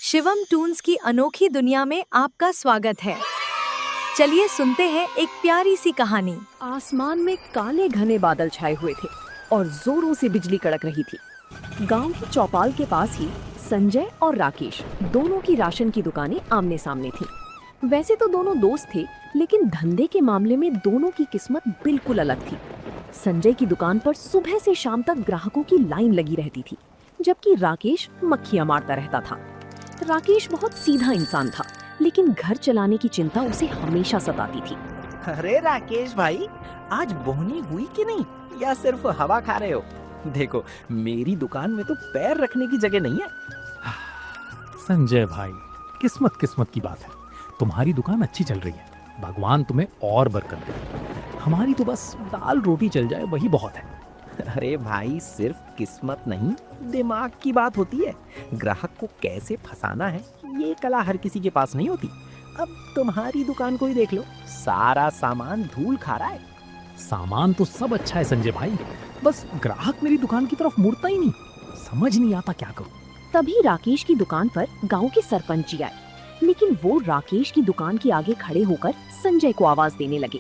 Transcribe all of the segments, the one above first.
Shivam Toons की अनोखी दुनिया में आपका स्वागत है। चलिए सुनते हैं एक प्यारी सी कहानी। आसमान में काले घने बादल छाए हुए थे और जोरों से बिजली कड़क रही थी। गांव की चौपाल के पास ही संजय और राकेश दोनों की राशन की दुकानें आमने सामने थीं। वैसे तो दोनों दोस्त थे, लेकिन धंधे के मामले में दोनों की किस्मत बिल्कुल अलग थी। संजय की दुकान पर सुबह से शाम तक ग्राहकों की लाइन लगी रहती थी, जबकि राकेश मक्खियां मारता रहता था। राकेश बहुत सीधा इंसान था, लेकिन घर चलाने की चिंता उसे हमेशा सताती थी। अरे राकेश भाई, आज बोहनी हुई कि नहीं, या सिर्फ हवा खा रहे हो? देखो, मेरी दुकान में तो पैर रखने की जगह नहीं है। संजय भाई, किस्मत किस्मत की बात है। तुम्हारी दुकान अच्छी चल रही है, भगवान तुम्हें और बरकत दे। हमारी तो बस दाल रोटी चल जाए वही बहुत है। अरे भाई, सिर्फ किस्मत नहीं, दिमाग की बात होती है। ग्राहक को कैसे फंसाना है, ये कला हर किसी के पास नहीं होती। अब तुम्हारी दुकान को ही देख लो, सारा सामान धूल खा रहा है। सामान तो सब अच्छा है संजय भाई, बस ग्राहक मेरी दुकान की तरफ मुड़ता ही नहीं। समझ नहीं आता क्या करूं। तभी राकेश की दुकान पर गांव के सरपंच जी आए, लेकिन वो राकेश की दुकान के आगे खड़े होकर संजय को आवाज देने लगे।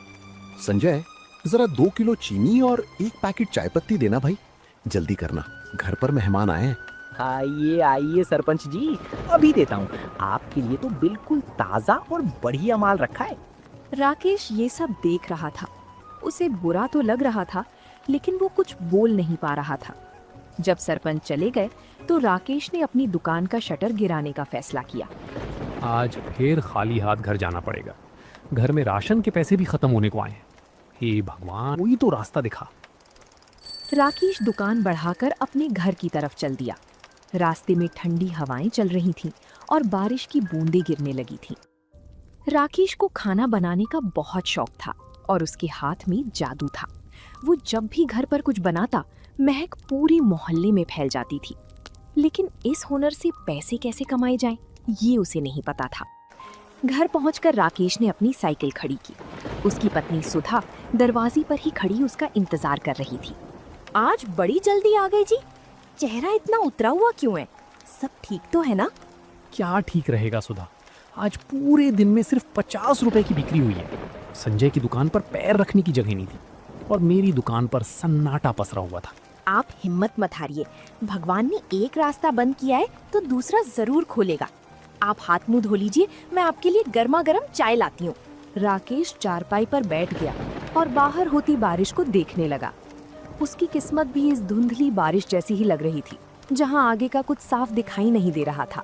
संजय, जरा 2 किलो चीनी और 1 पैकेट चाय पत्ती देना भाई, जल्दी करना, घर पर मेहमान आए हैं। आइए आइए सरपंच जी, अभी देता हूँ। आपके लिए तो बिल्कुल ताज़ा और बढ़िया माल रखा है। राकेश ये सब देख रहा था। उसे बुरा तो लग रहा था, लेकिन वो कुछ बोल नहीं पा रहा था। जब सरपंच चले गए तो राकेश ने अपनी दुकान का शटर गिराने का फैसला किया। आज फिर खाली हाथ घर जाना पड़ेगा। घर में राशन के पैसे भी खत्म होने को आए हैं। हे भगवान, कोई तो रास्ता दिखा। राकेश दुकान बढ़ाकर अपने घर की तरफ चल दिया। रास्ते में ठंडी हवाएं चल रही थीं और बारिश की बूंदें गिरने लगी थीं। राकेश को खाना बनाने का बहुत शौक था और उसके हाथ में जादू था। वो जब भी घर पर कुछ बनाता, महक पूरे मोहल्ले में फैल जाती थी। लेकिन इस हुनर से पैसे कैसे कमाए जाएं, ये उसे नहीं पता था। घर पहुंचकर राकेश ने अपनी साइकिल खड़ी की। उसकी पत्नी सुधा दरवाजे पर ही खड़ी उसका इंतजार कर रही थी। आज बड़ी जल्दी आ गए जी, चेहरा इतना उतरा हुआ क्यों है? सब ठीक तो है ना? क्या ठीक रहेगा सुधा, आज पूरे दिन में सिर्फ 50 रुपए की बिक्री हुई है। संजय की दुकान पर पैर रखने की जगह नहीं थी और मेरी दुकान पर सन्नाटा पसरा हुआ था। आप हिम्मत मत हारिए, भगवान ने एक रास्ता बंद किया है तो दूसरा जरूर खोलेगा। आप हाथ मुंह धो लीजिए, मैं आपके लिए गर्मा गर्म चाय लाती हूँ। राकेश चारपाई पर बैठ गया और बाहर होती बारिश को देखने लगा। उसकी किस्मत भी इस धुंधली बारिश जैसी ही लग रही थी, जहाँ आगे का कुछ साफ दिखाई नहीं दे रहा था।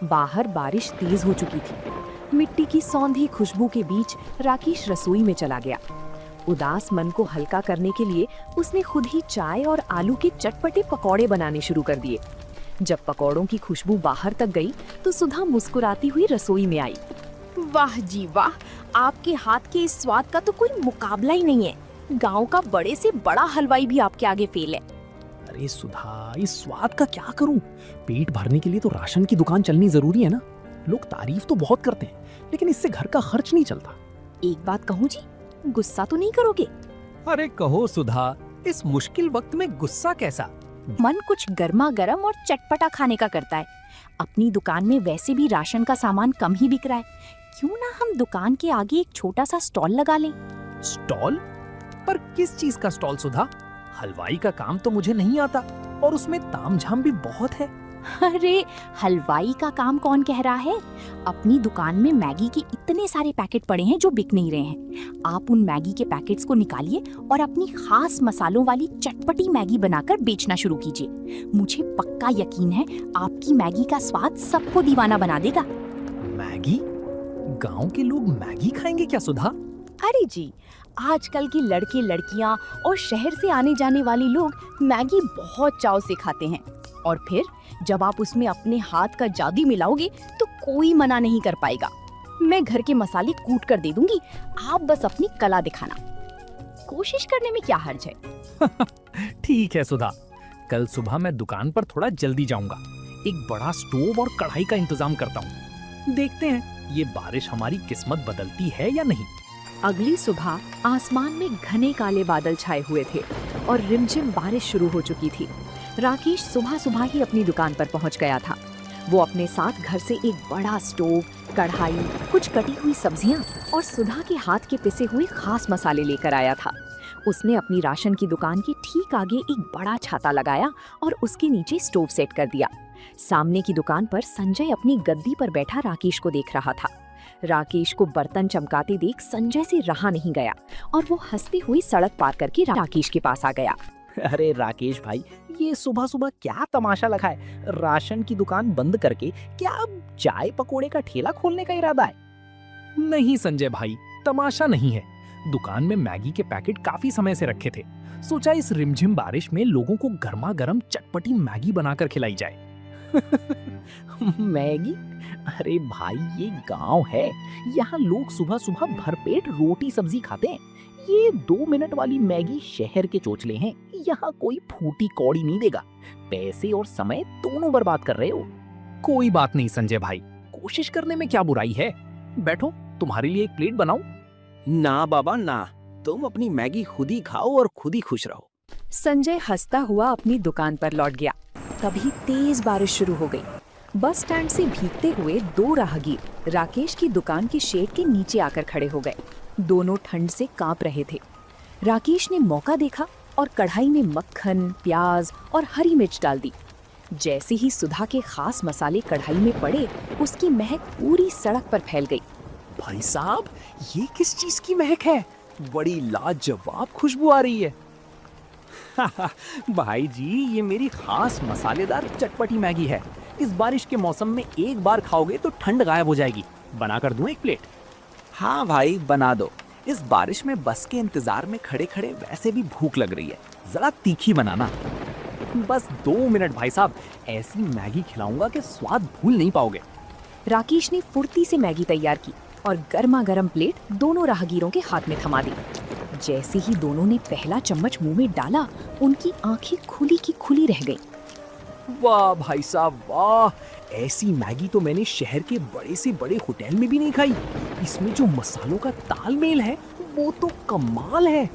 बाहर बारिश तेज हो चुकी थी। मिट्टी की सौंधी खुशबू के बीच राकेश रसोई में चला गया। उदास मन को हल्का करने के लिए उसने खुद ही चाय और आलू के चटपटे पकौड़े बनाने शुरू कर दिए। जब पकौड़ों की खुशबू बाहर तक गई तो सुधा मुस्कुराती हुई रसोई में आई। वाह जी वाह, आपके हाथ के इस स्वाद का तो कोई मुकाबला ही नहीं है। गांव का बड़े से बड़ा हलवाई भी आपके आगे फेल है। अरे सुधा, इस स्वाद का क्या करूं? पेट भरने के लिए तो राशन की दुकान चलनी जरूरी है ना। लोग तारीफ तो बहुत करते हैं, लेकिन इससे घर का खर्च नहीं चलता। एक बात कहूँ जी, गुस्सा तो नहीं करोगे? अरे कहो सुधा, इस मुश्किल वक्त में गुस्सा कैसा? मन कुछ गर्मा गर्म और चटपटा खाने का करता है। अपनी दुकान में वैसे भी राशन का सामान कम ही बिक रहा है, क्यों ना हम दुकान के आगे एक छोटा सा स्टॉल लगा लें? स्टॉल? पर किस चीज का स्टॉल सुधा? हलवाई का काम तो मुझे नहीं आता और उसमें तामझाम भी बहुत है। अरे हलवाई का काम कौन कह रहा है? अपनी दुकान में मैगी के इतने सारे पैकेट पड़े हैं जो बिक नहीं रहे हैं। आप उन मैगी के पैकेट्स को निकालिए और अपनी खास मसालों वाली चटपटी मैगी बनाकर बेचना शुरू कीजिए। मुझे पक्का यकीन है आपकी मैगी का स्वाद सबको दीवाना बना देगा। मैगी? गांव के लोग मैगी खाएंगे क्या सुधा? अरे जी, आजकल के लड़के लड़कियां और शहर से आने जाने वाले लोग मैगी बहुत चाव से खाते हैं, और फिर जब आप उसमें अपने हाथ का जादू मिलाओगे तो कोई मना नहीं कर पाएगा। मैं घर के मसाले कूट कर दे दूंगी, आप बस अपनी कला दिखाना। कोशिश करने में क्या हर्ज है? ठीक है सुधा, कल सुबह मैं दुकान पर थोड़ा जल्दी जाऊंगा। एक बड़ा स्टोव और कढ़ाई का इंतजाम करता हूँ। देखते हैं ये बारिश हमारी किस्मत बदलती है या नहीं। अगली सुबह आसमान में घने काले बादल छाए हुए थे और रिमझिम बारिश शुरू हो चुकी थी। राकेश सुबह सुबह ही अपनी दुकान पर पहुंच गया था। वो अपने साथ घर से एक बड़ा स्टोव, कढ़ाई, कुछ कटी हुई सब्जियां और सुधा के हाथ के पिसे हुए खास मसाले लेकर आया था। उसने अपनी राशन की दुकान के ठीक आगे एक बड़ा छाता लगाया और उसके नीचे स्टोव सेट कर दिया। सामने की दुकान पर संजय अपनी गद्दी पर बैठा राकेश को देख रहा था। राकेश को बर्तन चमकाते देख संजय से रहा नहीं गया और वो हंसते हुए सड़क पार करके राकेश के पास आ गया। अरे राकेश भाई, ये सुबह सुबह क्या तमाशा लगा है? राशन की दुकान बंद करके क्या अब चाय पकोड़े का ठेला खोलने का इरादा है? नहीं संजय भाई, तमाशा नहीं है। दुकान में मैगी के पैकेट काफी समय से रखे थे। सोचा इस रिमझिम बारिश में लोगों को गर्मा गर्म चटपटी मैगी बनाकर खिलाई जाए। मैगी? अरे भाई, ये गांव है, यहाँ लोग सुबह सुबह भरपेट रोटी सब्जी खाते हैं। ये 2 मिनट वाली मैगी शहर के चोचले हैं, यहाँ कोई फूटी कौड़ी नहीं देगा। पैसे और समय दोनों बर्बाद कर रहे हो। कोई बात नहीं संजय भाई, कोशिश करने में क्या बुराई है। बैठो, तुम्हारे लिए एक प्लेट बनाऊं? ना बाबा ना, तुम अपनी मैगी खुद ही खाओ और खुद ही खुश रहो। संजय हंसता हुआ अपनी दुकान पर लौट गया। तभी तेज बारिश शुरू हो गई। बस स्टैंड से भीगते हुए 2 राहगीर राकेश की दुकान के शेड के नीचे आकर खड़े हो गए। दोनों ठंड से कांप रहे थे। राकेश ने मौका देखा और कढ़ाई में मक्खन, प्याज और हरी मिर्च डाल दी। जैसे ही सुधा के खास मसाले कढ़ाई में पड़े, उसकी महक पूरी सड़क पर फैल गई। भाई साहब, ये किस चीज की महक है? बड़ी लाजवाब खुशबू आ रही है। भाई जी, ये मेरी खास मसालेदार चटपटी मैगी है। इस बारिश के मौसम में एक बार खाओगे तो ठंड गायब हो जाएगी। बनाकर दूं एक प्लेट? हाँ भाई, बना दो। इस बारिश में बस के इंतजार में खड़े खड़े वैसे भी भूख लग रही है। जरा तीखी बनाना। बस 2 मिनट भाई साहब, ऐसी मैगी खिलाऊंगा कि स्वाद भूल नहीं पाओगे। राकेश ने फुर्ती से मैगी तैयार की और गर्मा गर्म प्लेट दोनों राहगीरों के हाथ में थमा दी। जैसे ही दोनों ने पहला चम्मच मुंह में डाला, उनकी आंखें खुली की खुली रह गईं। वाह भाई साहब वाह, ऐसी मैगी तो मैंने शहर के बड़े से बड़े होटल में भी नहीं खाई। इसमें जो मसालों का तालमेल है वो तो कमाल है।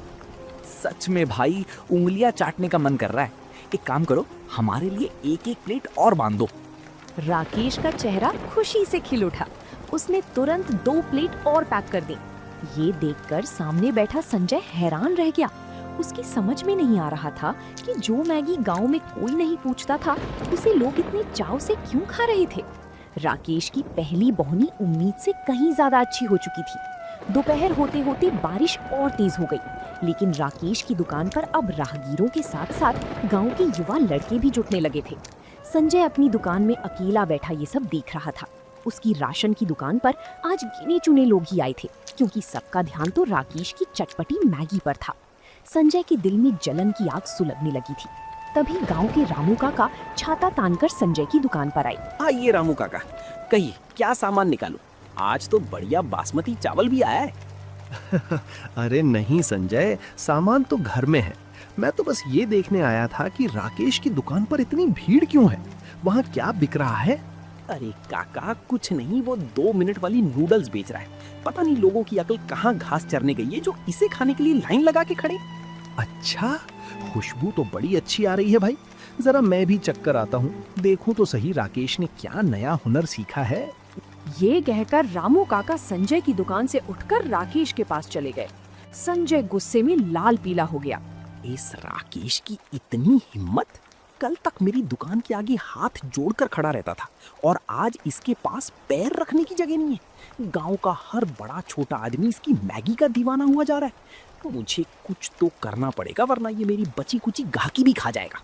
सच में भाई, उंगलियां चाटने का मन कर रहा है। एक काम करो, हमारे लिए एक एक प्लेट और बांध दो। राकेश का चेहरा खुशी से खिल उठा। उसने तुरंत 2 प्लेट और पैक कर दी। ये देखकर सामने बैठा संजय हैरान रह गया। उसकी समझ में नहीं आ रहा था कि जो मैगी गांव में कोई नहीं पूछता था, उसे लोग इतने चाव से क्यों खा रहे थे। राकेश की पहली बोहनी उम्मीद से कहीं ज्यादा अच्छी हो चुकी थी। दोपहर होते होते बारिश और तेज हो गई, लेकिन राकेश की दुकान पर अब राहगीरों के साथ साथ गांव के युवा लड़के भी जुटने लगे थे। संजय अपनी दुकान में अकेला बैठा ये सब देख रहा था। उसकी राशन की दुकान पर आज गिने चुने लोग ही आए थे, क्योंकि सबका ध्यान तो राकेश की चटपटी मैगी पर था। संजय के दिल में जलन की आग सुलगने लगी थी। तभी गांव के रामू काका छाता तानकर संजय की दुकान पर आए। आइए रामू काका, कहिए क्या सामान निकालूं? आज तो बढ़िया बासमती चावल भी आया है। अरे नहीं संजय, सामान तो घर में है। मैं तो बस ये देखने आया था कि राकेश की दुकान पर इतनी भीड़ क्यों है, वहाँ क्या बिक रहा है? अरे काका, कुछ नहीं, वो 2 मिनट वाली नूडल्स बेच रहा है। पता नहीं लोगों की अकल कहाँ घास चरने गई है जो इसे खाने के लिए लाइन लगा के खड़े। अच्छा, खुशबू तो बड़ी अच्छी आ रही है भाई। जरा मैं भी चक्कर आता हूँ, देखूं तो सही राकेश ने क्या नया हुनर सीखा है। ये कहकर रामू काका संजय की दुकान से उठकर राकेश के पास चले गए। संजय गुस्से में लाल पीला हो गया। इस राकेश की इतनी हिम्मत! कल तक मेरी दुकान के आगे हाथ जोड़कर खड़ा रहता था और आज इसके पास पैर रखने की जगह नहीं है। गांव का हर बड़ा छोटा आदमी इसकी मैगी का दीवाना हुआ जा रहा है। मुझे कुछ तो करना पड़ेगा, वरना ये मेरी बची कुची गाहकी भी खा जाएगा।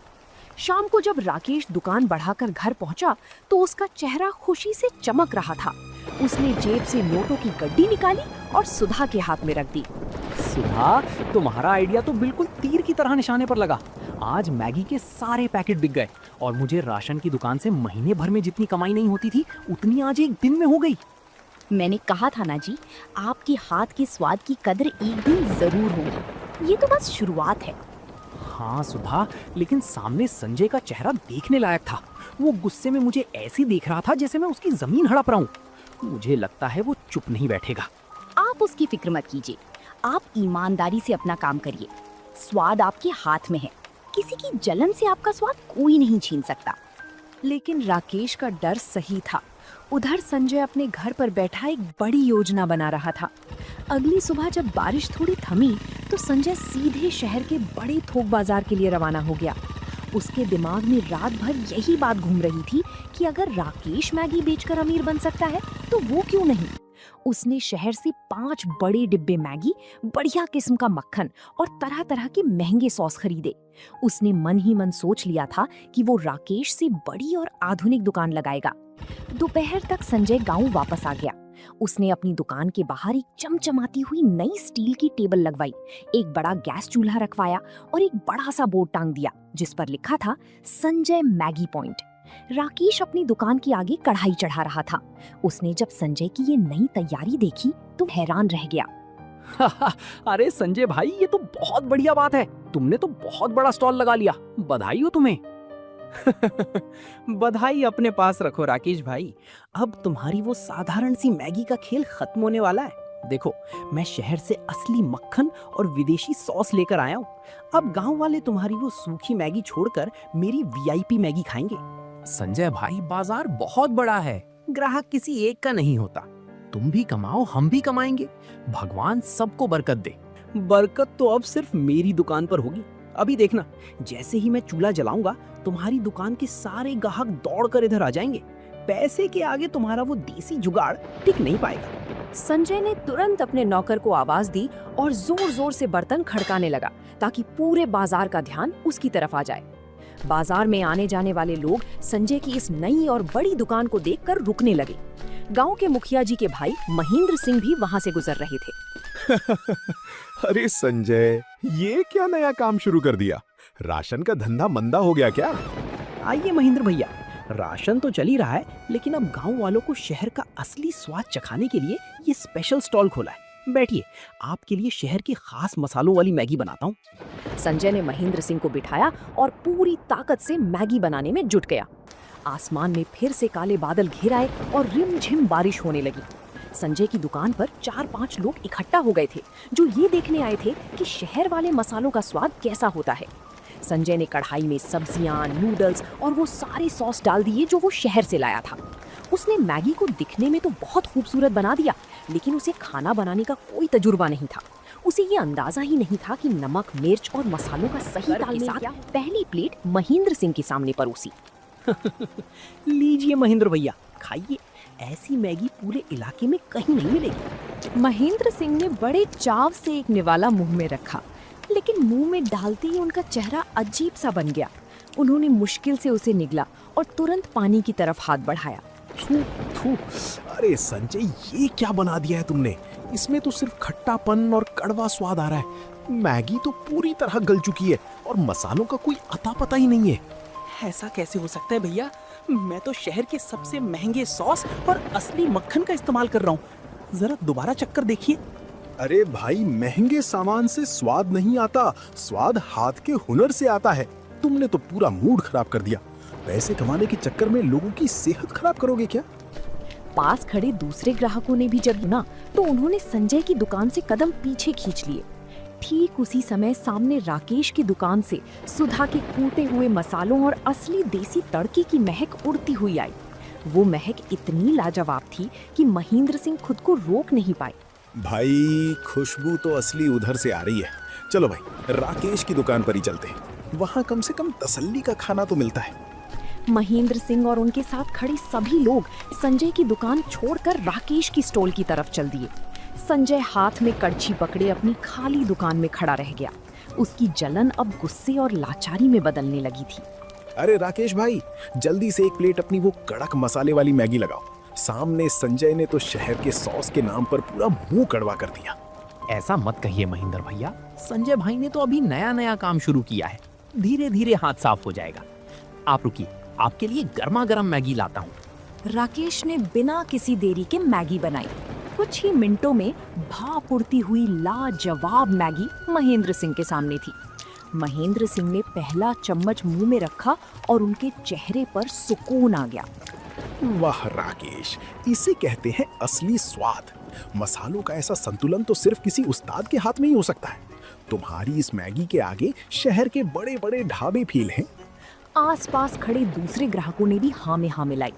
शाम को जब राकेश दुकान बढ़ाकर घर पहुंचा तो उसका चेहरा खुशी से चमक रहा था। उसने जेब से नोटों की गड्डी निकाली और सुधा के हाथ में रख दी। सुधा, तुम्हारा आइडिया तो बिल्कुल तीर की तरह निशाने पर लगा। आज मैगी के सारे पैकेट बिक गए और मुझे राशन की दुकान से महीने भर में जितनी कमाई नहीं होती थी, उतनी आज एक दिन में हो गई। मैंने कहा था ना जी, आपके हाथ के स्वाद की कदर एक दिन जरूर होगी। ये तो बस शुरुआत है। हाँ सुधा, लेकिन सामने संजय का चेहरा देखने लायक था। वो गुस्से में मुझे ऐसे देख रहा था जैसे मैं उसकी जमीन हड़प रहा हूँ। मुझे लगता है वो चुप नहीं बैठेगा। आप उसकी फिक्र मत कीजिए, आप ईमानदारी से अपना काम करिए। स्वाद आपके हाथ में है, किसी की जलन से आपका स्वाद कोई नहीं छीन सकता। लेकिन राकेश का डर सही था। उधर संजय अपने घर पर बैठा एक बड़ी योजना बना रहा था। अगली सुबह जब बारिश थोड़ी थमी तो संजय सीधे शहर के बड़े थोक बाजार के लिए रवाना हो गया। उसके दिमाग में रात भर यही बात घूम रही थी कि अगर राकेश मैगी बेचकर अमीर बन सकता है तो वो क्यों नहीं। उसने शहर से 5 बड़े डिब्बे मैगी, बढ़िया किस्म का मक्खन और तरह तरह के महंगे सॉस खरीदे। उसने मन ही मन सोच लिया था कि वो राकेश से बड़ी और आधुनिक दुकान लगाएगा। दोपहर तक संजय गांव वापस आ गया। उसने अपनी दुकान के बाहर एक चमचमाती हुई नई स्टील की टेबल लगवाई, एक बड़ा गैस चूल्हा रखवाया और एक बड़ा सा बोर्ड टांग दिया जिस पर लिखा था संजय मैगी पॉइंट। राकेश अपनी दुकान के आगे कढ़ाई चढ़ा रहा था। उसने जब संजय की ये नई तैयारी देखी तो हैरान रह गया। अरे संजय भाई, ये तो बहुत बढ़िया बात है। तुमने तो बहुत बड़ा स्टॉल लगा लिया, बधाई हो तुम्हें। बधाई अपने पास रखो राकेश भाई। अब तुम्हारी वो साधारण सी मैगी का खेल खत्म होने वाला है। देखो, मैं शहर से असली मक्खन और विदेशी सॉस लेकर आया हूँ। अब गांव वाले तुम्हारी वो सूखी मैगी छोड़कर मेरी वीआईपी मैगी खाएंगे। संजय भाई, बाजार बहुत बड़ा है, ग्राहक किसी एक का नहीं होता। तुम भी कमाओ, हम भी कमाएंगे। भगवान सबको बरकत दे। बरकत तो अब सिर्फ मेरी दुकान पर होगी। अभी देखना, जैसे ही मैं चूल्हा जलाऊंगा तुम्हारी दुकान के सारे ग्राहक दौड़कर इधर आ जाएंगे। पैसे के आगे तुम्हारा वो देसी जुगाड़ टिक नहीं पाएगा। संजय ने तुरंत अपने नौकर को आवाज दी और जोर जोर से बर्तन खड़काने लगा ताकि पूरे बाजार का ध्यान उसकी तरफ आ जाए। बाजार में आने जाने वाले लोग संजय की इस नई और बड़ी दुकान को देखकर रुकने लगे। गांव के मुखिया जी के भाई महेंद्र सिंह भी वहां से गुजर रहे थे। अरे संजय, ये क्या नया काम शुरू कर दिया? राशन का धंधा मंदा हो गया क्या? आइए महेंद्र भैया, राशन तो चल ही रहा है, लेकिन अब गांव वालों को शहर का असली स्वाद चखाने के लिए ये स्पेशल स्टॉल खोला है। बैठिए, आपके लिए शहर की खास मसालों वाली मैगी बनाता हूँ। संजय ने महेंद्र सिंह को बिठाया और पूरी ताकत से मैगी बनाने में जुट गया। आसमान में फिर से काले बादल घिर आए और रिमझिम बारिश होने लगी। संजय की दुकान पर 4-5 लोग इकट्ठा हो गए थे जो ये देखने आए थे कि शहर वाले मसालों का स्वाद कैसा होता है। संजय ने कढ़ाई में सब्जियां, नूडल्स और वो सारे सॉस डाल दिए जो वो शहर से लाया था। उसने मैगी को दिखने में तो बहुत खूबसूरत बना दिया, लेकिन उसे खाना बनाने का कोई तजुर्बा नहीं था। उसे ये अंदाजा ही नहीं था कि नमक, मिर्च और मसालों का सही तालमेल क्या। पहली प्लेट महेंद्र सिंह के सामने परोसी। लीजिए महेंद्र भैया, खाइए। ऐसी मैगी पूरे इलाके में कहीं नहीं मिलेगी। महेंद्र सिंह ने बड़े चाव से एक निवाला मुंह में रखा, लेकिन मुंह में डालते ही उनका चेहरा अजीब सा बन गया। उन्होंने मुश्किल से उसे निगला और तुरंत पानी की तरफ हाथ बढ़ाया। थू थू, अरे संजय, ये क्या बना दिया है तुमने? इसमें तो सिर्फ खट्टापन और कड़वा स्वाद आ रहा है। मैगी तो पूरी तरह गल चुकी है और मसालों का कोई अता पता ही नहीं है। ऐसा कैसे हो सकता है भैया? मैं तो शहर के सबसे महंगे सॉस और असली मक्खन का इस्तेमाल कर रहा हूँ। जरा दोबारा चक्कर देखिए। अरे भाई, महंगे सामान से स्वाद नहीं आता, स्वाद हाथ के हुनर से आता है। तुमने तो पूरा मूड खराब कर दिया। पैसे कमाने के चक्कर में लोगों की सेहत खराब करोगे क्या? पास खड़े दूसरे ग्राहकों ने भी जब सुना तो उन्होंने संजय की दुकान से कदम पीछे खींच लिए। ठीक उसी समय सामने राकेश की दुकान से सुधा के कूटे हुए मसालों और असली देसी तड़के की महक उड़ती हुई आई। वो महक इतनी लाजवाब थी कि महेंद्र सिंह खुद को रोक नहीं पाए। भाई, खुशबू तो असली उधर से आ रही है। चलो भाई, राकेश की दुकान पर ही चलते हैं। वहाँ कम से कम तसल्ली का खाना तो मिलता है। महेंद्र सिंह और उनके साथ खड़े सभी लोग संजय की दुकान छोड़कर राकेश की स्टॉल की तरफ चल दिए। संजय हाथ में कड़छी पकड़े अपनी खाली दुकान में खड़ा रह गया। उसकी जलन अब गुस्से और लाचारी में बदलने लगी थी। अरे राकेश भाई, जल्दी से एक प्लेट अपनी वो कड़क मसाले वाली मैगी लगाओ। सामने संजय ने तो शहर के सॉस के नाम पर पूरा मुंह कड़वा कर दिया। ऐसा मत कहिए महेंद्र भैया, संजय भाई ने तो अभी नया नया काम शुरू किया है। धीरे धीरे हाथ साफ हो जाएगा। आप रुकिए, आपके लिए गर्मा गर्म मैगी लाता हूँ। राकेश ने बिना किसी देरी के मैगी बनाई। कुछ ही मिनटों में भाप उड़ती हुई लाजवाब मैगी महेंद्र सिंह के सामने थी। महेंद्र सिंह ने पहला चम्मच मुंह में रखा और उनके चेहरे पर सुकून आ गया। वाह राकेश, इसे कहते हैं असली स्वाद। मसालों का ऐसा संतुलन तो सिर्फ किसी उस्ताद के हाथ में ही हो सकता है। तुम्हारी इस मैगी के आगे शहर के बड़े बड़े ढाबे फेल हैं। आसपास खड़े दूसरे ग्राहकों ने भी हाँ में हाँ मिलाई।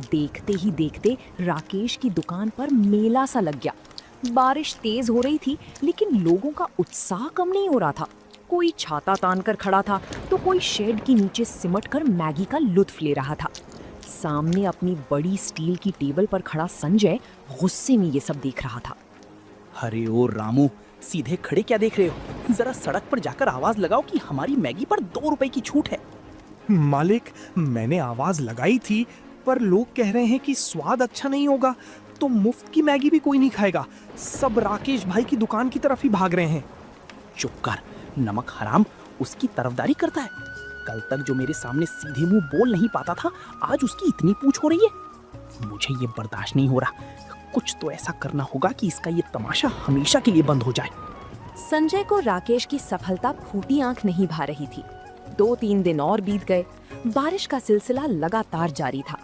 देखते ही देखते राकेश की दुकान पर मेला सा लग गया। बारिश तेज हो रही थी, लेकिन लोगों का उत्साह कम नहीं हो रहा था। कोई छाता तान कर खड़ा था तो कोई शेड के नीचे सिमट कर मैगी का लुत्फ ले रहा था। सामने अपनी बड़ी स्टील की टेबल पर खड़ा संजय गुस्से में ये सब देख रहा था। अरे ओ रामू, सीधे खड़े क्या देख रहे हो? जरा सड़क पर जाकर आवाज लगाओ कि हमारी मैगी पर 2 रुपए की छूट है। मालिक, मैंने आवाज लगाई थी, पर लोग कह रहे हैं कि स्वाद अच्छा नहीं होगा, तो मुफ्त की मैगी भी कोई नहीं खाएगा। सब राकेश भाई की दुकान की तरफ ही भाग रहे हैं। चुप कर, नमक हराम उसकी तरफदारी करता है। कल तक जो मेरे सामने सीधे मुंह बोल नहीं पाता था, आज उसकी इतनी पूछ हो रही है। मुझे ये बर्दाश्त नहीं हो रहा। कुछ तो ऐसा करना होगा कि इसका ये तमाशा हमेशा के लिए बंद हो जाए। संजय को राकेश की सफलता फूटी आंख नहीं भा रही थी। 2-3 दिन और बीत गए। बारिश का सिलसिला लगातार जारी था।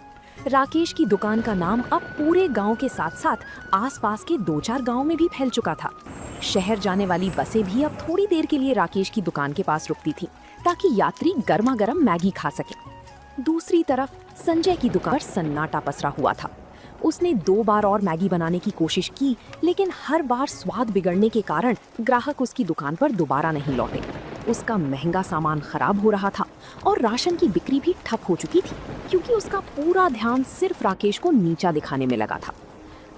राकेश की दुकान का नाम अब पूरे गांव के साथ साथ आसपास के 2-4 गांव में भी फैल चुका था। शहर जाने वाली बसें भी अब थोड़ी देर के लिए राकेश की दुकान के पास रुकती थी, ताकि यात्री गर्मा गर्म मैगी खा सके। दूसरी तरफ संजय की दुकान पर सन्नाटा पसरा हुआ था। उसने 2 बार और मैगी बनाने की कोशिश की, लेकिन हर बार स्वाद बिगड़ने के कारण ग्राहक उसकी दुकान पर दोबारा नहीं लौटे। उसका महंगा सामान खराब हो रहा था और राशन की बिक्री भी ठप हो चुकी थी, क्योंकि उसका पूरा ध्यान सिर्फ राकेश को नीचा दिखाने में लगा था।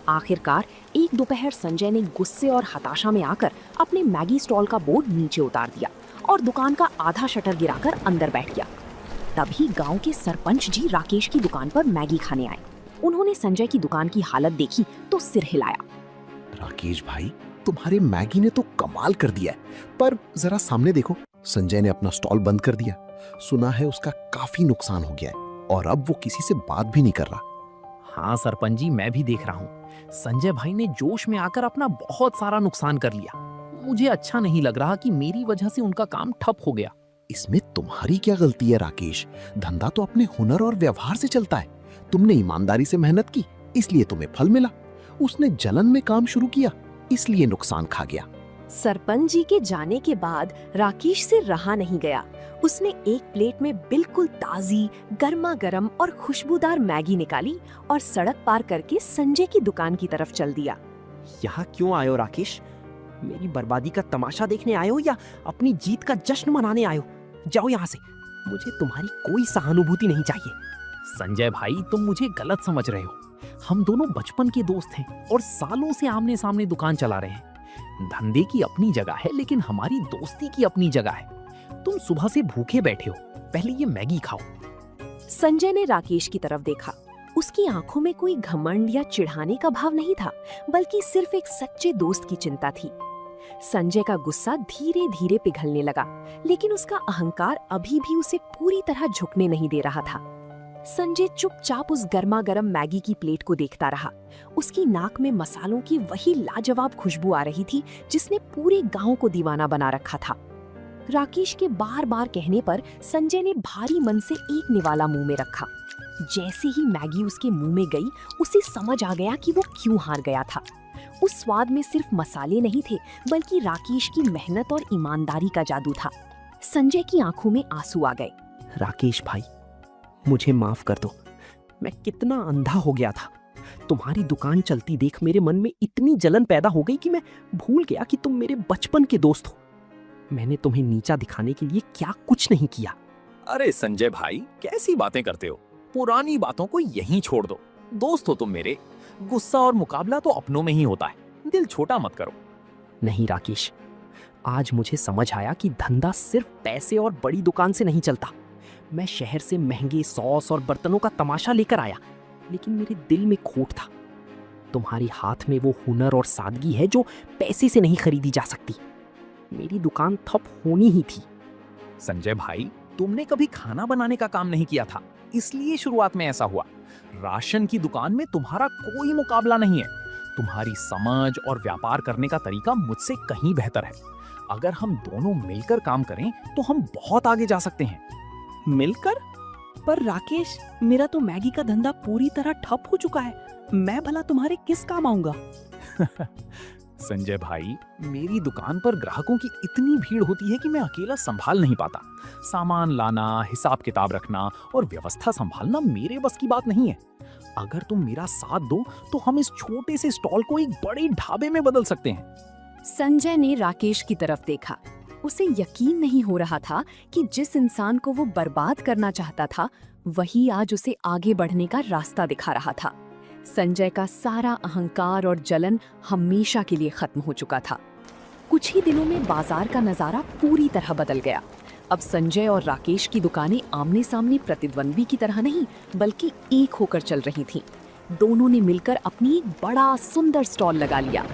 आखिरकार एक दोपहर संजय ने गुस्से और हताशा में आकर अपने मैगी स्टॉल का बोर्ड नीचे उतार दिया और दुकान का आधा शटर गिराकर अंदर बैठ गया। तभी गांव के सरपंच जी राकेश की दुकान पर मैगी खाने आए। उन्होंने संजय की दुकान की हालत देखी तो सिर हिलाया। राकेश भाई, तुम्हारे मैगी ने तो कमाल कर दिया है, पर जरा सामने देखो, संजय ने अपना स्टॉल बंद कर दिया। सुना है उसका काफी नुकसान हो गया है और अब वो किसी से बात भी नहीं कर रहा। हाँ सरपंच जी, मैं भी देख रहा हूँ। संजय भाई ने जोश में आकर अपना बहुत सारा नुकसान कर लिया। मुझे अच्छा नहीं लग रहा कि मेरी वजह से उनका काम ठप हो गया। इसमें तुम्हारी क्या गलती है राकेश? धंधा तो अपने हुनर और व्यवहार से चलता है। तुमने ईमानदारी से मेहनत की, इसलिए तुम्हें फल मिला। उसने जलन में काम शुरू किया, इसलिए नुकसान खा गया। सरपंच जी के जाने के बाद राकेश से रहा नहीं गया। उसने एक प्लेट में बिल्कुल ताजी, गर्मा गर्म और खुशबूदार मैगी निकाली और सड़क पार करके संजय की दुकान की तरफ चल दिया। यहाँ क्यों आए हो राकेश? मेरी बर्बादी का तमाशा देखने आए हो या अपनी जीत का जश्न मनाने आए हो? जाओ यहाँ से, मुझे तुम्हारी कोई सहानुभूति नहीं चाहिए। संजय भाई, तुम मुझे गलत समझ रहे हो। हम दोनों बचपन के दोस्त हैं और सालों से आमने सामने दुकान चला रहे हैं। धंधे की अपनी जगह है, लेकिन हमारी दोस्ती की अपनी जगह है। तुम सुबह से भूखे बैठे हो, पहले ये मैगी खाओ। संजय ने राकेश की तरफ देखा। उसकी आंखों में कोई घमंड या चिढ़ाने का भाव नहीं था, बल्कि सिर्फ एक सच्चे दोस्त की चिंता थी। संजय का गुस्सा धीरे धीरे पिघलने लगा, लेकिन उसका अहंकार अभी भी उसे पूरी तरह झुकने नहीं दे रहा था। संजय चुपचाप उस गर्मा गर्म मैगी की प्लेट को देखता रहा। उसकी नाक में मसालों की वही लाजवाब खुशबू आ रही थी जिसने पूरे गांव को दीवाना बना रखा था। राकेश के बार बार कहने पर संजय ने भारी मन से एक निवाला मुंह में रखा। जैसे ही मैगी उसके मुंह में गई, उसे समझ आ गया कि वो क्यों हार गया था। उस स्वाद में सिर्फ मसाले नहीं थे, बल्कि राकेश की मेहनत और ईमानदारी का जादू था। संजय की आंखों में आंसू आ गए। राकेश भाई, मुझे माफ कर दो। मैं कितना अंधा हो गया था। तुम्हारी दुकान चलती देख मेरे मन में इतनी जलन पैदा हो गई कि मैं भूल गया कि तुम मेरे बचपन के दोस्त हो। मैंने तुम्हें नीचा दिखाने के लिए क्या कुछ नहीं किया। अरे संजय भाई, कैसी बातें करते हो? पुरानी बातों को यहीं छोड़ दो। दोस्त हो तुम मेरे। गुस्सा और मुकाबला तो अपनों में ही होता है। दिल छोटा मत करो। नहीं राकेश, आज मुझे समझ आया कि धंधा सिर्फ पैसे और बड़ी दुकान से नहीं चलता। मैं शहर से महंगे सॉस और बर्तनों का तमाशा लेकर आया, लेकिन मेरे दिल में खोट था। तुम्हारे हाथ में वो हुनर और सादगी है जो पैसे से नहीं खरीदी जा सकती। मेरी दुकान ठप होनी ही थी। संजय भाई, तुमने कभी खाना बनाने का काम नहीं किया था, इसलिए शुरुआत में ऐसा हुआ। राशन की दुकान में तुम्हारा कोई मुकाबला नहीं है। तुम्हारी समझ और व्यापार करने का तरीका मुझसे कहीं बेहतर है। अगर हम दोनों मिलकर काम करें तो हम बहुत आगे जा सकते हैं। मिलकर? पर राकेश, मेरा तो मैगी का धंधा पूरी तरह ठप हो चुका है। मैं भला तुम्हारे किस काम आऊंगा? संजय भाई, मेरी दुकान पर ग्राहकों की इतनी भीड़ होती है कि मैं अकेला संभाल नहीं पाता। सामान लाना, हिसाब किताब रखना और व्यवस्था संभालना मेरे बस की बात नहीं है। अगर तुम मेरा साथ दो तो हम इस छोटे से स्टॉल को एक बड़े ढाबे में बदल सकते हैं। संजय ने राकेश की तरफ देखा। उसे यकीन नहीं हो रहा था कि जिस इंसान को वो बर्बाद करना चाहता था, वही आज उसे आगे बढ़ने का रास्ता दिखा रहा था। संजय का सारा अहंकार और जलन हमेशा के लिए खत्म हो चुका था। कुछ ही दिनों में बाजार का नजारा पूरी तरह बदल गया। अब संजय और राकेश की दुकानें आमने सामने प्रतिद्वंद्वी की तरह नहीं, बल्कि एक होकर चल रही थीं। दोनों ने मिलकर अपनी एक बड़ा सुंदर स्टॉल लगा लिया।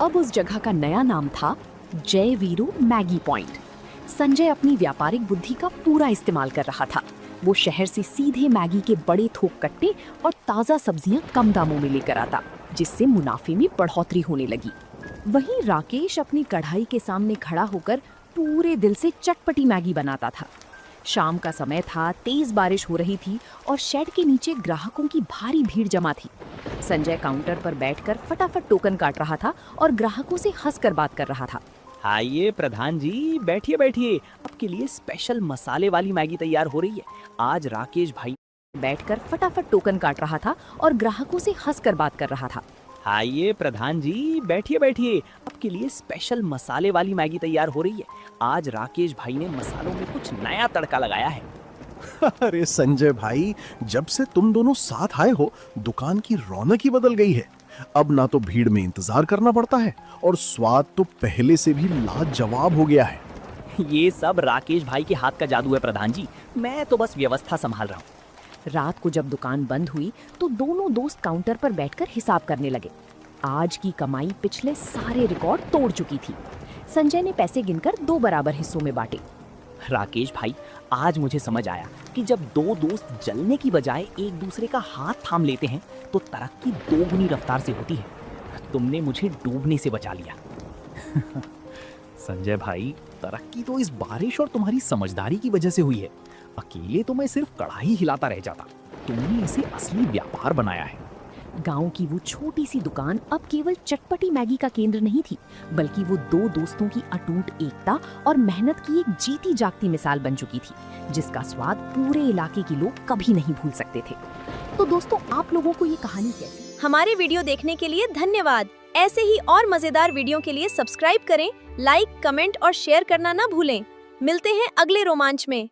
अब उस जगह का नया नाम था जय वीरू मैगी पॉइंट। संजय अपनी व्यापारिक बुद्धि का पूरा इस्तेमाल कर रहा था। वो शहर से सीधे मैगी के बड़े थोक कट्टे और ताज़ा सब्जियां कम दामों में लेकर आता, जिससे मुनाफे में बढ़ोतरी होने लगी। वहीं राकेश अपनी कढ़ाई के सामने खड़ा होकर पूरे दिल से चटपटी मैगी बनाता था। शाम का समय था, तेज बारिश हो रही थी और शेड के नीचे ग्राहकों की भारी भीड़ जमा थी। संजय काउंटर पर बैठकर फटाफट टोकन काट रहा था और ग्राहकों से हंसकर बात कर रहा था। आइए प्रधान जी, बैठिए बैठिए, आपके लिए स्पेशल मसाले वाली मैगी तैयार हो रही है। आज राकेश भाई बैठकर फटाफट टोकन काट रहा था और ग्राहकों से हंसकर बात कर रहा था। आइए प्रधान जी, बैठिए बैठिए, आपके लिए स्पेशल मसाले वाली मैगी तैयार हो रही है। आज राकेश भाई ने मसालों में कुछ नया तड़का लगाया है। अरे संजय भाई, जब से तुम दोनों साथ आए हो, दुकान की रौनक ही बदल गई है। अब ना तो भीड़ में इंतजार करना पड़ता है और स्वाद तो पहले से भी लाजवाब हो गया है। ये सब राकेश भाई के हाथ का जादू है प्रधान जी, मैं तो बस व्यवस्था संभाल रहा हूँ। रात को जब दुकान बंद हुई तो दोनों दोस्त काउंटर पर बैठकर हिसाब करने लगे। आज की कमाई पिछले सारे रिकॉर्ड तोड़ चुकी थी। संजय ने पैसे गिनकर 2 बराबर हिस्सों में बांटे। राकेश भाई, आज मुझे समझ आया कि जब दो दोस्त जलने की बजाय एक दूसरे का हाथ थाम लेते हैं तो तरक्की 2 गुनी रफ्तार से होती है। तुमने मुझे डूबने से बचा लिया। संजय भाई, तरक्की तो इस बारिश और तुम्हारी समझदारी की वजह से हुई है। अकेले तो मैं सिर्फ कढ़ाई हिलाता रह जाता। तुमने इसे असली व्यापार बनाया है। गांव की वो छोटी सी दुकान अब केवल चटपटी मैगी का केंद्र नहीं थी, बल्कि वो 2 दोस्तों की अटूट एकता और मेहनत की एक जीती जागती मिसाल बन चुकी थी, जिसका स्वाद पूरे इलाके के लोग कभी नहीं भूल सकते थे। तो दोस्तों, आप लोगों को ये कहानी कैसी? हमारे वीडियो देखने के लिए धन्यवाद। ऐसे ही और मजेदार वीडियो के लिए सब्सक्राइब करें, लाइक, कमेंट और शेयर करना ना भूलें। मिलते हैं अगले रोमांच में।